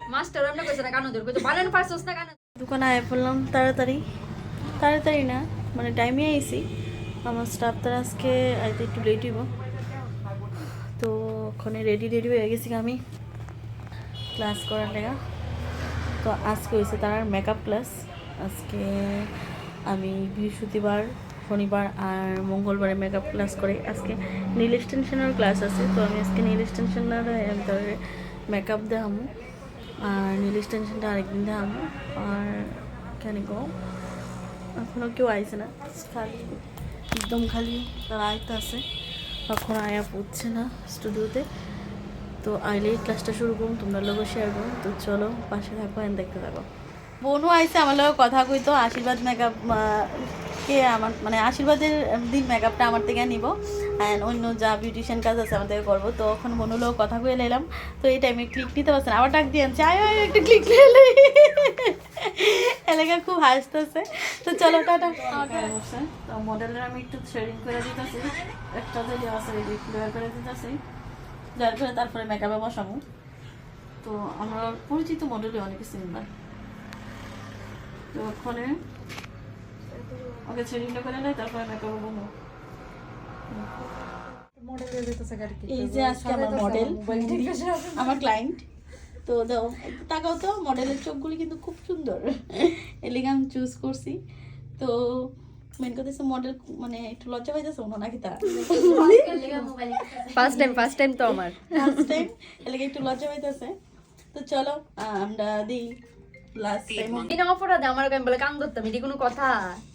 Master আমরা কইছ না কানো ধর কইতো বানান পারছস না কানো দোকানে আয় পড়লাম তাড়াতাড়ি না মানে টাইমে আইছি আমার স্টাফ তার আজকে আইতে একটু লেট হইব তো ওখানে রেডি হয়ে গেছি আমি ক্লাস করার লেগা তো আজকে হয়েছে তার মেকআপ ক্লাস আজকে আমি বৃহস্পতিবার শনিবার আর মঙ্গলবারে মেকআপ ক্লাস করে আজকে নীল এক্সটেনশনের ক্লাস আছে তো আমি আজকে নীল এক্সটেনশনের মেকআপ দেখামো আর নীল এক্সটেনশনটা আরেকদিন দেখামো আর কেন গো এখনও কেউ আইছে না খালি একদম খালি তারা আইতে আছে এখন আয়া পড়ছে না স্টুডিওতে তো আইলেই ক্লাসটা শুরু করুন তোমরা লোক শেয়ার করো তো চলো পাশে থাকো এন দেখতে থাকো বোনও আইছে আমার লোক কথা কইতো আশীর্বাদ মেকআপ কে আমার মানে আশীর্বাদের দিন মেকআপটা আমার থেকে নিব অ্যান্ড অন্য যা বিউটিশিয়ান কাজ আছে আমার থেকে করবো তো এখন বোনও লোক কথা কয়ে নিলাম তো এই টাইমে ক্লিক নিতে পারছেন আবার ডাক দিয়ে আনছে আয় একটা ক্লিক নিলে এলাকা খুব হাসতেছে তো চলো টাটা তো মডেলের আমি একটু থ্রেডিং করে দিতেছি একটা যে আছে ক্লিয়ার করে দিতেছি যার করে তারপরে মেকআপে বসাবো তো আমরা পরিচিত মডেলে অনেকে সিমিলার তো ওখানে ওকে থ্রেডিংটা করে নেয় তারপরে মেকআপে বসবো এই যে আজকে আমার মডেল আমার ক্লায়েন্ট তো দাও তাকাও তো মডেলের চোখগুলি কিন্তু খুব সুন্দর এলিগে আমি চুজ করছি তো মেন কথা হচ্ছে মডেল মানে একটু লজ্জা পাইতেছে মনে নাকি তা ফার্স্ট টাইম তো আমার ফার্স্ট টাইম এলিগে একটু লজ্জা পাইতেছে তো চলো আমরা দিই লাস্ট টাইম ইনা অপরাধে আমার কেন বলে কান ধরতাম এটি কোনো কথা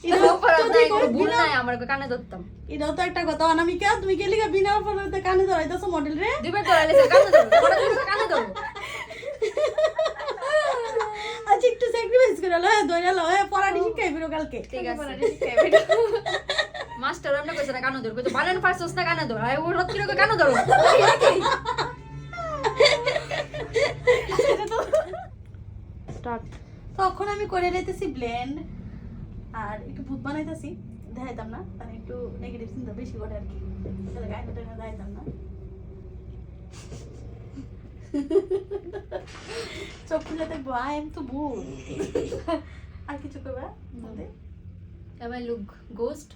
ইনা অপরাধ নাই কোনো ভুল নাই আমার কানে ধরতাম এটাও তো একটা কথা অনামিকা তুমি কে লিগা বিনা অপরাধে কানে ধরাইতেছো মডেল রে দুইবার ধরাইলে কানে ধরো পরে দুইবার কানে ধরো আচ্ছা একটু স্যাক্রিফাইস করে লো দইরা লো পড়াটি শিখাই বিরো কালকে ঠিক আছে মাস্টার আমরা কইছ না কানো ধর কইতো বানান পারছস না কানে ধর আয় ও রত কিরো কানো ধরো স্টার্ট তখন আমি করে নিতেছি ব্লেন্ড আর একটু ভূত বানাইতেছি দেখাইতাম না মানে একটু নেগেটিভ চিন্তা বেশি করে আর কি তাহলে গায়ে দেখাইতাম না চোখ খুলে দেখবো আই এম তো ভূত আর কিছু করবা বলতে Am I look ghost?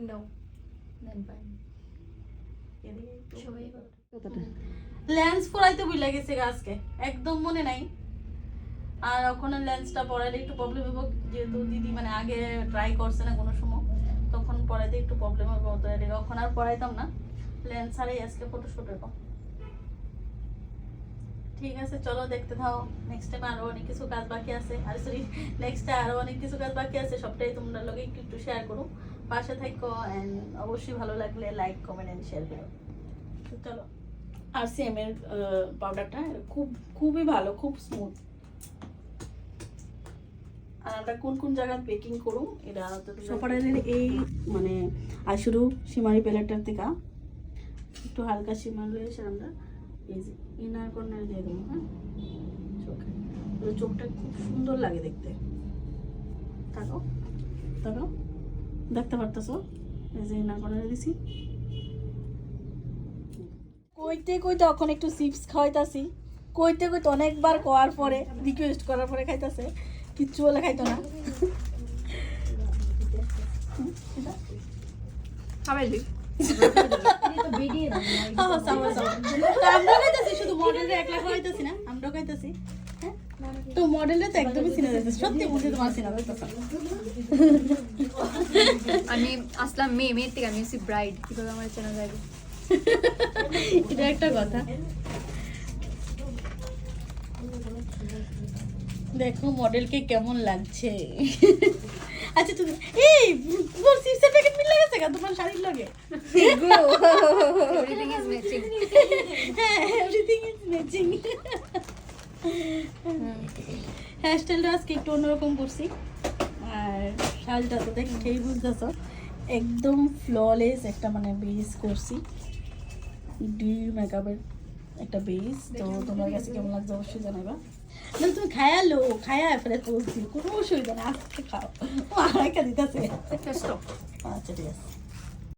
No. Then fine. সবাই লেন্স পরাইতে ভুলে গেছে আজকে একদম মনে নাই আর ওখানে লেন্সটা পরাইলে একটু প্রবলেম হবে যেহেতু দিদি মানে আগে ট্রাই করছে না কোনো সময় তখন পরাইতে একটু প্রবলেম হবে তো ওখানে আর পরাইতাম না লেন্স ছাড়াই আজকে ফটোশুট হবে ঠিক আছে চলো দেখতে থাও নেক্সট টাইম আরো অনেক কিছু কাজ বাকি আছে আর সরি নেক্সট টাইম আরো অনেক কিছু কাজ বাকি আছে সবটাই তোমরা লগে একটু শেয়ার করো পাশে থাকো এন্ড অবশ্যই ভালো লাগলে লাইক কমেন্ট এন্ড শেয়ার করো তো চলো আর সিএম এর পাউডারটা খুবই ভালো খুব স্মুথ আর আমরা কোন জায়গায় বেকিং করুম এটা তো সোপারের এই মানে আইশুরু সিমারি প্যালেটটার থেকে একটু হালকা সিমারি এসে আমরা এই যে ইনার কর্নার দিয়ে দেবো হ্যাঁ চোখে চোখটা খুব সুন্দর লাগে দেখতে তাকাও দেখতে পারতেছো এই যে ইনার কর্নারে দিছি কইতে তখন একটু চিপস খাওয়াইতাছি কইতে অনেকবার খাওয়ার পরে রিকোয়েস্ট করার পরে খাইতাছে কিচ্ছু বলে খাইতো না খাবাইলি শুধু মডেলটা একলা খাওয়াইতাছি না আমরাও খাইতাছি তো মডেলটা তো একদমই চিনা যাচ্ছে সত্যি বলছি তোমার চিনা যাচ্ছে আমি আসলাম মেয়ের থেকে আমি হচ্ছি ব্রাইড কিভাবে আমার চেনা যাবে এটা একটা কথা দেখো মডেলকে কেমন লাগছে আচ্ছা তুমি এই তোমার চিপসের প্যাকেট মিলে গেছে কেন তোমার শাড়ির লগে এভরিথিং ইজ ম্যাচিং হ্যাঁ এভরিথিং ইজ ম্যাচিং হেয়ারস্টাইলটা আজকে একটু অন্যরকম করছি আর শাড়িটা তো দেখেই বুঝতেছো একদম ফ্ললেস একটা মানে বেস করছি ডির মেকআপের একটা বেস তো তোমার কাছে কেমন লাগছে অবশ্যই জানাবা না তুমি খায়া ফেলে বলছি কোনো অসুবিধা না আজকে খাও ও আড়াইটা দিতেছে আচ্ছা ঠিক আছে